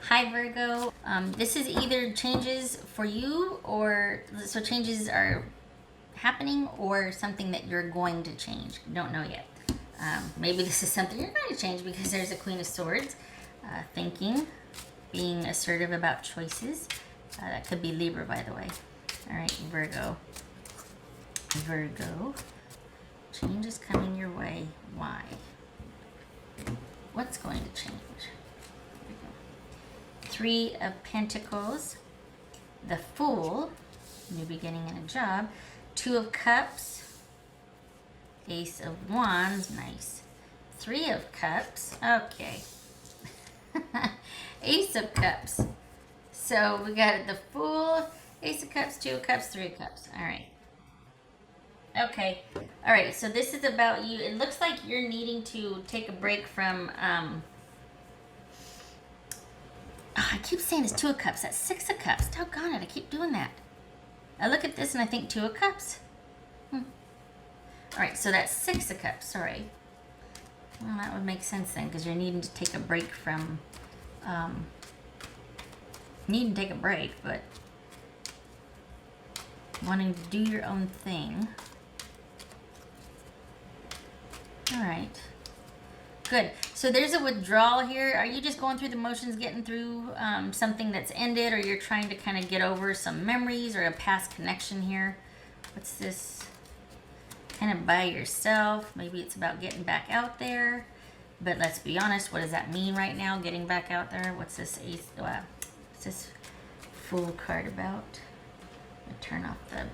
Hi Virgo. This is either changes for you, or so changes are happening, or something that you're going to change. Don't know yet. Maybe this is something you're going to change because there's a Queen of Swords. Thinking, being assertive about choices. That could be Libra, by the way. All right, Virgo. Virgo. Change is coming your way. Why? What's going to change? Three of Pentacles, the Fool, new beginning in a job, Two of Cups, Ace of Wands, nice, Three of Cups, okay, Ace of Cups. So we got the Fool, Ace of Cups, Two of Cups, Three of Cups. All right. Okay. All right. So this is about you. It looks like you're needing to take a break from. I keep saying it's Two of Cups. That's Six of Cups. Doggone it. I keep doing that. I look at this and I think Two of Cups. All right, so that's Six of Cups. Sorry. Well, that would make sense then, because you're needing to take a break from... needing to take a break, but... wanting to do your own thing. All right. Good. So there's a withdrawal here. Are you just going through the motions, getting through something that's ended, or you're trying to kind of get over some memories or a past connection here? What's this? Kind of by yourself. Maybe it's about getting back out there. But let's be honest, what does that mean right now, getting back out there? What's this ace? What's this Fool card about? I'm going to turn off the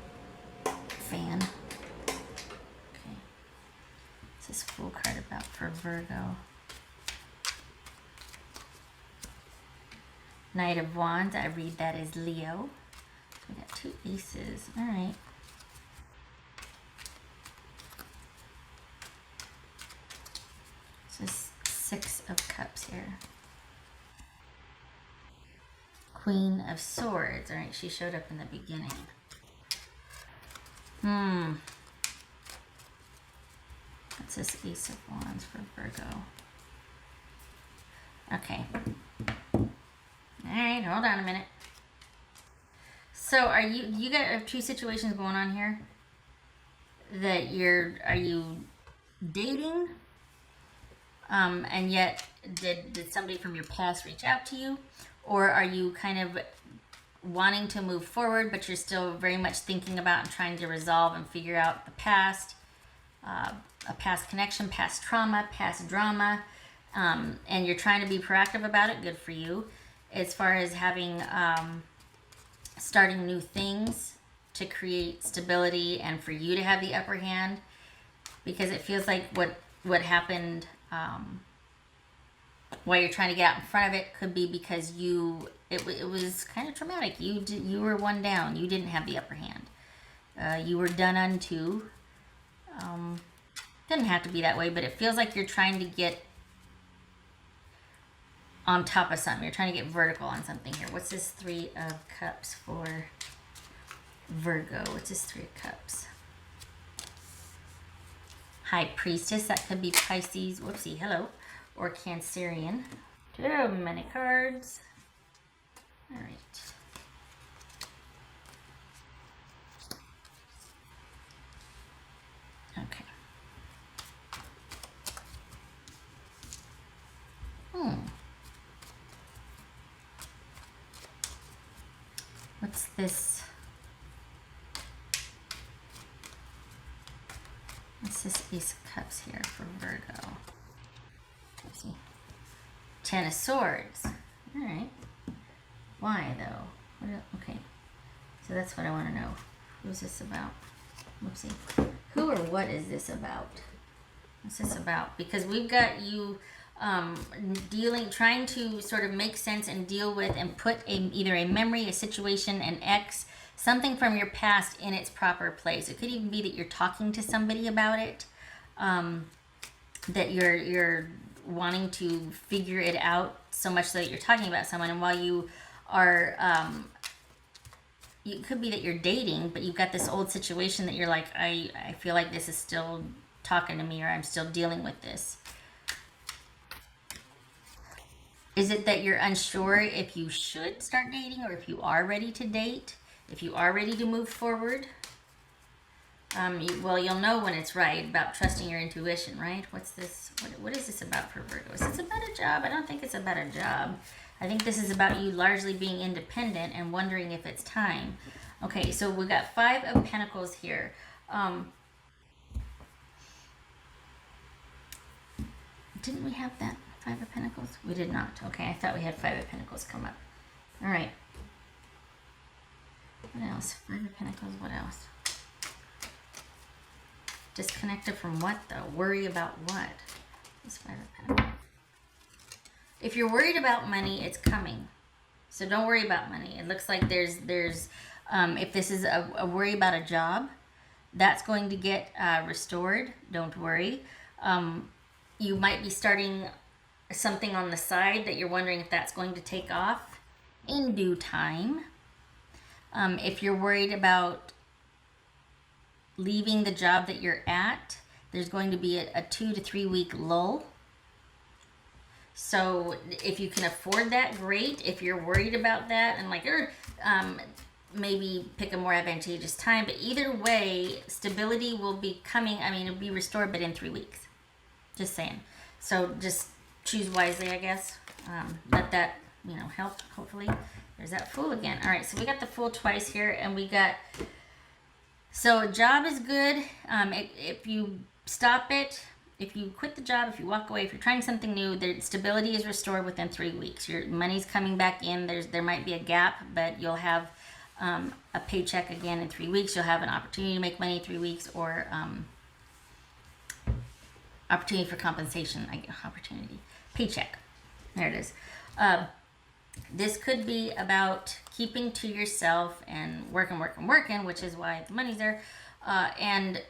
fan. What's this Fool card about for Virgo? Knight of Wands, I read that as Leo. So we got two aces. All right. So Six of Cups here. Queen of Swords. All right, she showed up in the beginning. What's this Ace of Wands for Virgo? Okay. Alright, hold on a minute. So are you got two situations going on here? That are you dating? And yet did somebody from your past reach out to you? Or are you kind of wanting to move forward, but you're still very much thinking about and trying to resolve and figure out the past? A past connection, past trauma, past drama, and you're trying to be proactive about it. Good for you. As far as having starting new things to create stability and for you to have the upper hand, because it feels like what happened while you're trying to get out in front of it could be because it was kind of traumatic. You were one down. You didn't have the upper hand. You were done unto. Doesn't have to be that way, but it feels like you're trying to get on top of something. You're trying to get vertical on something here. What's this Three of Cups for Virgo? What's this Three of Cups? High Priestess. That could be Pisces. Whoopsie. Hello. Or Cancerian. Too many cards. All right. Okay. What's this? What's this Ace of Cups here for Virgo? Let's see. Ten of Swords. All right. Why though? Okay. So that's what I want to know. Who's this about? Whoopsie. Who or what is this about? What's this about? Because we've got you trying to sort of make sense and deal with and put either a memory, a situation, an ex, something from your past in its proper place. It could even be that you're talking to somebody about it, that you're wanting to figure it out so much so that you're talking about someone. And while you are, it could be that you're dating, but you've got this old situation that you're like, I feel like this is still talking to me, or I'm still dealing with this. Is it that you're unsure if you should start dating or if you are ready to date, if you are ready to move forward? Well, you'll know when it's right about trusting your intuition, right? What's this? What is this about for Virgo? Is this about a job? I don't think it's about a job. I think this is about you largely being independent and wondering if it's time. Okay, so we got Five of Pentacles here. Didn't we have that Five of Pentacles? We did not. Okay, I thought we had Five of Pentacles come up. All right. What else? Five of Pentacles. What else? Disconnected from what though? Worry about what? This Five of Pentacles. If you're worried about money, it's coming. So don't worry about money. It looks like there's if this is a worry about a job, that's going to get restored. Don't worry. You might be starting something on the side that you're wondering if that's going to take off in due time. If you're worried about leaving the job that you're at, there's going to be a 2 to 3 week lull. So if you can afford that, great. If you're worried about that and like, maybe pick a more advantageous time. But either way, stability will be coming. I mean, it'll be restored, but in 3 weeks. Just saying. So just choose wisely, I guess. Let that, help, hopefully. There's that Fool again. All right, so we got the Fool twice here, and we got... So job is good. If you stop it, if you quit the job, if you walk away, if you're trying something new, the stability is restored within 3 weeks. Your money's coming back in. There might be a gap, but you'll have a paycheck again in 3 weeks. You'll have an opportunity to make money in 3 weeks, or opportunity for compensation. Paycheck. There it is. This could be about keeping to yourself and working, which is why the money's there, and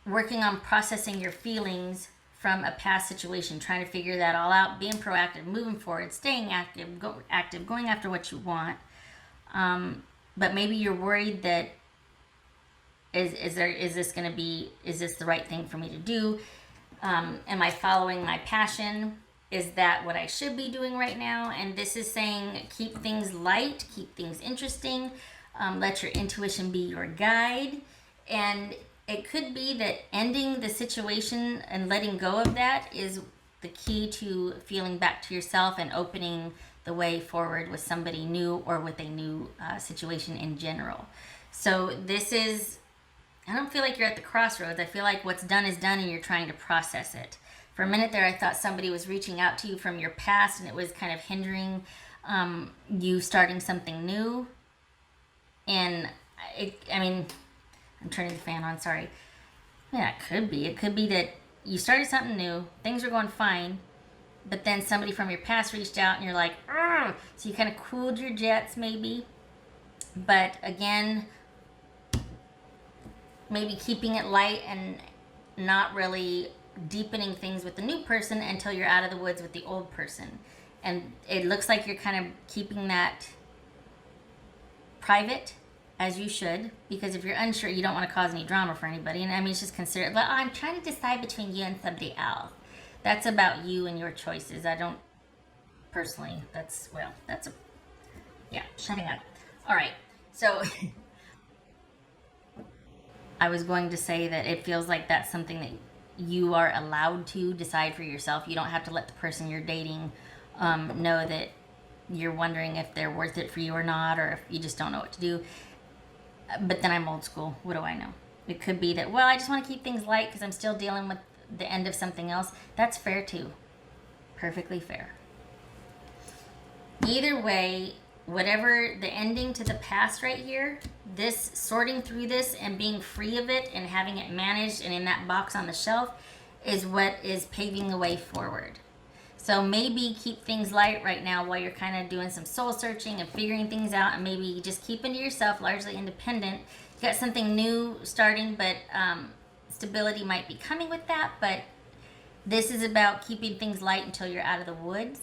working on processing your feelings from a past situation, trying to figure that all out, being proactive, moving forward, staying active, going after what you want. But maybe you're worried that is this the right thing for me to do? Am I following my passion? Is that what I should be doing right now? And this is saying keep things light, keep things interesting, let your intuition be your guide. And it could be that ending the situation and letting go of that is the key to feeling back to yourself and opening the way forward with somebody new or with a new situation in general. So this is, I don't feel like you're at the crossroads. I feel like what's done is done and you're trying to process it. For a minute there, I thought somebody was reaching out to you from your past and it was kind of hindering you starting something new. And I'm turning the fan on, sorry. Yeah, it could be. It could be that you started something new, things were going fine, but then somebody from your past reached out and you're like, "Argh!" So you kind of cooled your jets maybe. But again, maybe keeping it light and not really deepening things with the new person until you're out of the woods with the old person. And it looks like you're kind of keeping that private, as you should, because if you're unsure, you don't want to cause any drama for anybody. And it's just consider, well, I'm trying to decide between you and somebody else. That's about you and your choices. I don't personally, shutting up. All right, so I was going to say that it feels like that's something that you are allowed to decide for yourself. You don't have to let the person you're dating know that you're wondering if they're worth it for you or not, or if you just don't know what to do. But then I'm old school. What do I know? It could be that, well, I just want to keep things light because I'm still dealing with the end of something else. That's fair too. Perfectly fair. Either way, whatever the ending to the past right here, this sorting through this and being free of it and having it managed and in that box on the shelf is what is paving the way forward. So maybe keep things light right now while you're kind of doing some soul searching and figuring things out, and maybe just keeping to yourself, largely independent. You got something new starting, but stability might be coming with that. But this is about keeping things light until you're out of the woods.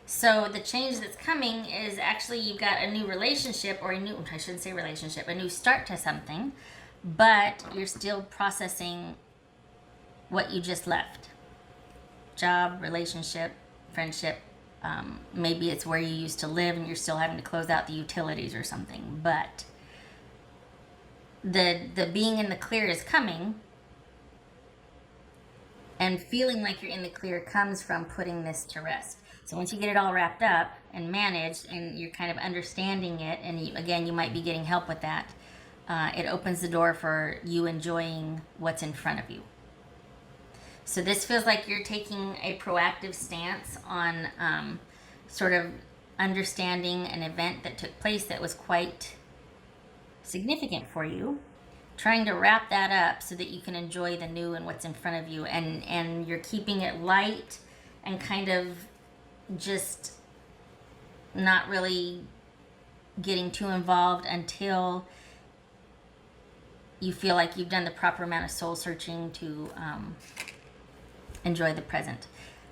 So the change that's coming is actually you've got a new relationship, or a new start to something, but you're still processing what you just left. Job, relationship, friendship, Maybe it's where you used to live and you're still having to close out the utilities or something. But the being in the clear is coming, and feeling like you're in the clear comes from putting this to rest. So once you get it all wrapped up and managed, and you're kind of understanding it, and again, you might be getting help with that, it opens the door for you enjoying what's in front of you. So this feels like you're taking a proactive stance on sort of understanding an event that took place that was quite significant for you, trying to wrap that up so that you can enjoy the new and what's in front of you, and you're keeping it light and kind of just not really getting too involved until you feel like you've done the proper amount of soul searching to enjoy the present.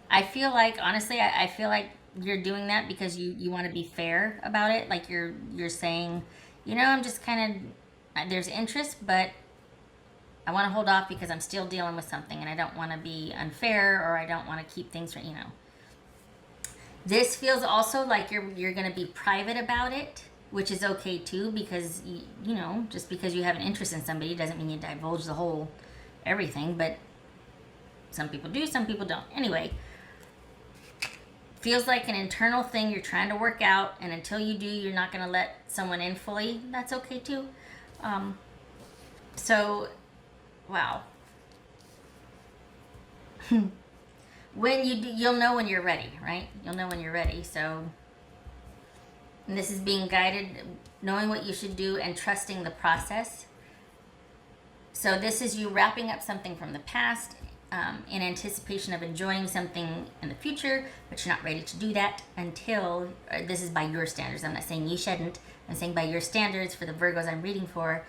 I feel like, honestly, I feel like you're doing that because you want to be fair about it. Like you're saying, I'm just kind of, there's interest, but I want to hold off because I'm still dealing with something and I don't want to be unfair, or I don't want to keep things, This feels also like you're going to be private about it, which is okay too, because, just because you have an interest in somebody doesn't mean you divulge the whole everything, but some people do, some people don't. Anyway, feels like an internal thing you're trying to work out, and until you do, you're not going to let someone in fully. That's okay too. So, wow. When you do, you'll know when you're ready, right? You'll know when you're ready. So, and this is being guided, knowing what you should do and trusting the process. So this is you wrapping up something from the past in anticipation of enjoying something in the future, but you're not ready to do that until, this is by your standards. I'm not saying you shouldn't. I'm saying by your standards for the Virgos I'm reading for,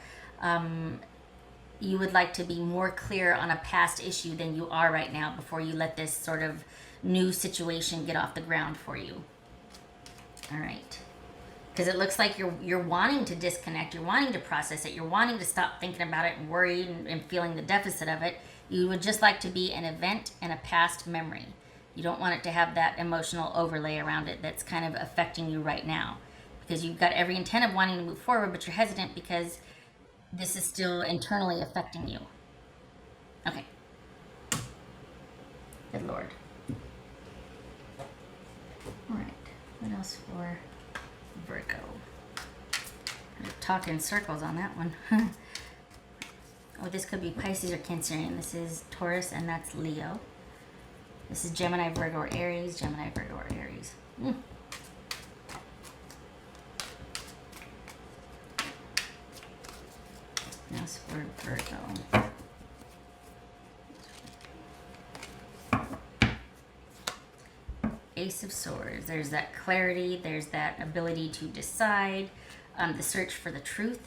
you would like to be more clear on a past issue than you are right now before you let this sort of new situation get off the ground for you. All right. Because it looks like you're wanting to disconnect, you're wanting to process it, you're wanting to stop thinking about it and worried and feeling the deficit of it. You would just like to be an event and a past memory. You don't want it to have that emotional overlay around it that's kind of affecting you right now. Because you've got every intent of wanting to move forward, but you're hesitant because this is still internally affecting you. Okay. Good Lord. All right. What else for Virgo? I'm gonna talk in circles on that one. Oh, this could be Pisces or Cancerian. This is Taurus, and that's Leo. This is Gemini, Virgo, or Aries. Gemini, Virgo, or Aries. Now it's for Virgo. Ace of Swords. There's that clarity. There's that ability to decide. The search for the truth.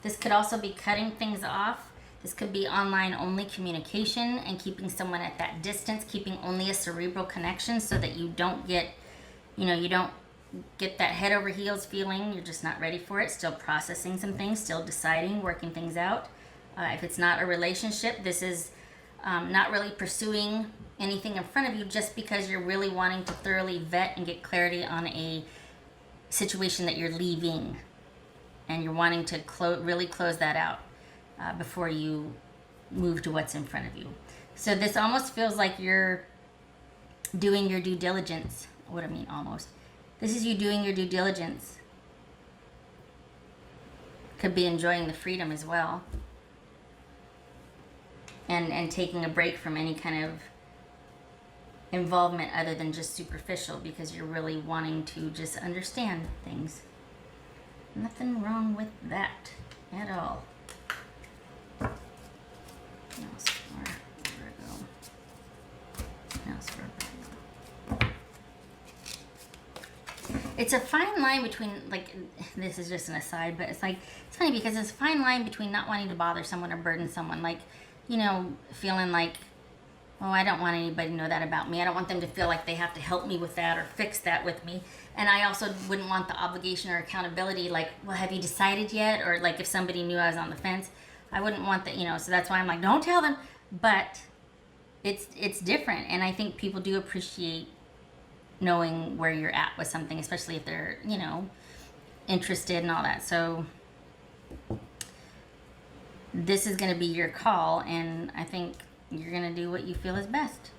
This could also be cutting things off. This could be online only communication and keeping someone at that distance, keeping only a cerebral connection so that you don't get, you don't get that head over heels feeling. You're just not ready for it. Still processing some things, still deciding, working things out. If it's not a relationship, this is not really pursuing anything in front of you just because you're really wanting to thoroughly vet and get clarity on a situation that you're leaving. And you're wanting to really close that out before you move to what's in front of you. So this almost feels like you're doing your due diligence. What do I mean almost? This is you doing your due diligence. Could be enjoying the freedom as well. And taking a break from any kind of involvement other than just superficial, because you're really wanting to just understand things. Nothing wrong with that at all. Now it's for Virgo. Now it's for Virgo. It's a fine line between, like, this is just an aside, but it's funny because it's a fine line between not wanting to bother someone or burden someone. Like, feeling like, oh, I don't want anybody to know that about me. I don't want them to feel like they have to help me with that or fix that with me. And I also wouldn't want the obligation or accountability, like, well, have you decided yet? Or like if somebody knew I was on the fence, I wouldn't want that, so that's why I'm like, don't tell them. But it's different. And I think people do appreciate knowing where you're at with something, especially if they're, you know, interested and all that. So this is going to be your call, and I think you're going to do what you feel is best.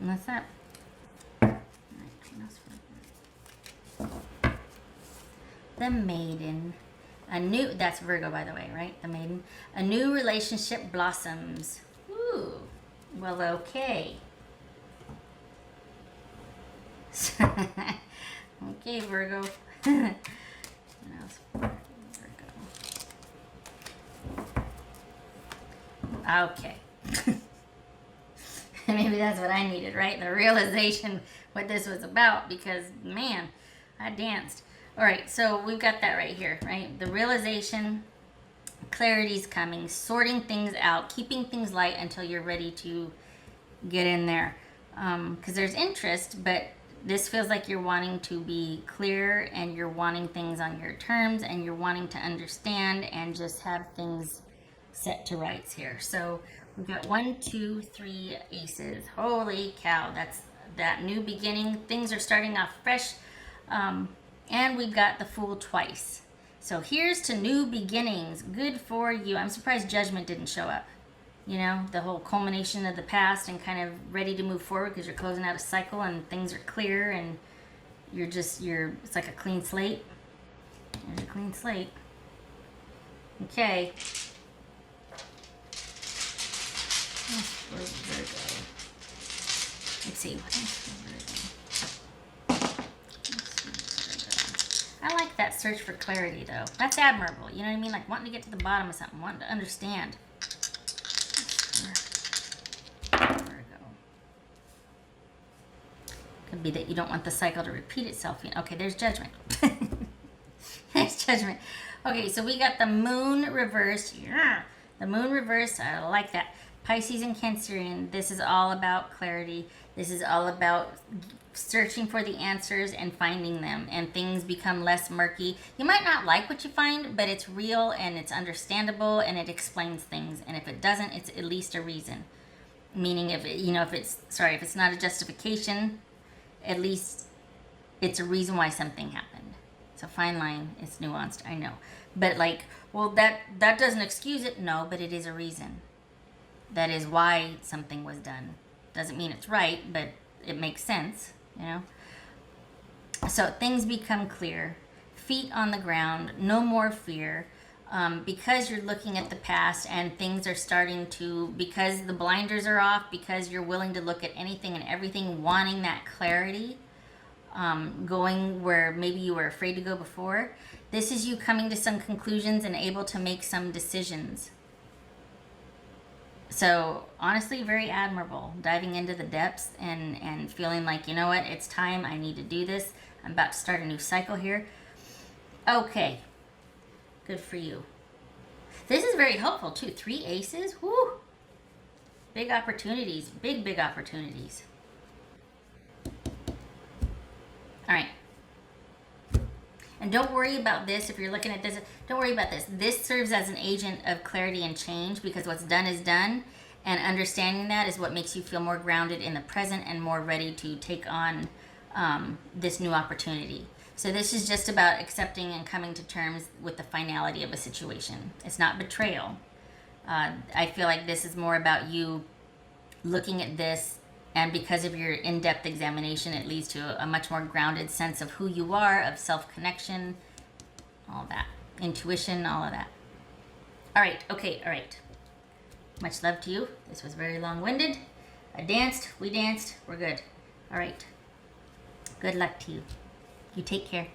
And that's that. The Maiden. That's Virgo, by the way, right? The Maiden. A new relationship blossoms. Ooh. Well, okay. Okay, Virgo. What else? Virgo. Okay. Maybe that's what I needed, right? The realization what this was about, because, man, I danced. All right, so we've got that right here, right? The realization, clarity's coming, sorting things out, keeping things light until you're ready to get in there. Because there's interest, but this feels like you're wanting to be clear, and you're wanting things on your terms, and you're wanting to understand and just have things set to rights here. So we've got 1, 2, 3 aces. Holy cow, that's that new beginning. Things are starting off fresh. And we've got the Fool twice. So here's to new beginnings. Good for you. I'm surprised Judgment didn't show up. You know, the whole culmination of the past and kind of ready to move forward because you're closing out a cycle and things are clear and it's like a clean slate. There's a clean slate. Okay. Let's see. I like that search for clarity, though. That's admirable. You know what I mean? Like wanting to get to the bottom of something, wanting to understand. Virgo. Could be that you don't want the cycle to repeat itself. Okay, there's Judgment. There's Judgment. Okay, so we got the Moon reversed. Yeah. The Moon reversed. I like that. Pisces and Cancerian. This is all about clarity. This is all about searching for the answers and finding them, and things become less murky. You might not like what you find, but it's real and it's understandable and it explains things. And if it doesn't, it's at least a reason. Meaning, if it's not a justification, at least it's a reason why something happened. It's a fine line. It's nuanced, I know. But like, well, that doesn't excuse it. No, but it is a reason. That is why something was done. Doesn't mean it's right, but it makes sense, you know? So things become clear. Feet on the ground. No more fear. Because you're looking at the past and things are starting to, because the blinders are off, because you're willing to look at anything and everything, wanting that clarity, going where maybe you were afraid to go before. This is you coming to some conclusions and able to make some decisions. So honestly, very admirable. Diving into the depths and feeling like, you know what, it's time. I need to do this. I'm about to start a new cycle here. Okay. Good for you. This is very helpful too. 3 aces. Woo. Big opportunities. Big opportunities. All right. And don't worry about this. If you're looking at this, don't worry about this. This serves as an agent of clarity and change, because what's done is done. And understanding that is what makes you feel more grounded in the present and more ready to take on this new opportunity. So this is just about accepting and coming to terms with the finality of a situation. It's not betrayal. I feel like this is more about you looking at this, and because of your in-depth examination, it leads to a much more grounded sense of who you are, of self-connection, all that. Intuition, all of that. All right, okay, all right. Much love to you. This was very long-winded. I danced, we danced, we're good. All right. Good luck to you. You take care.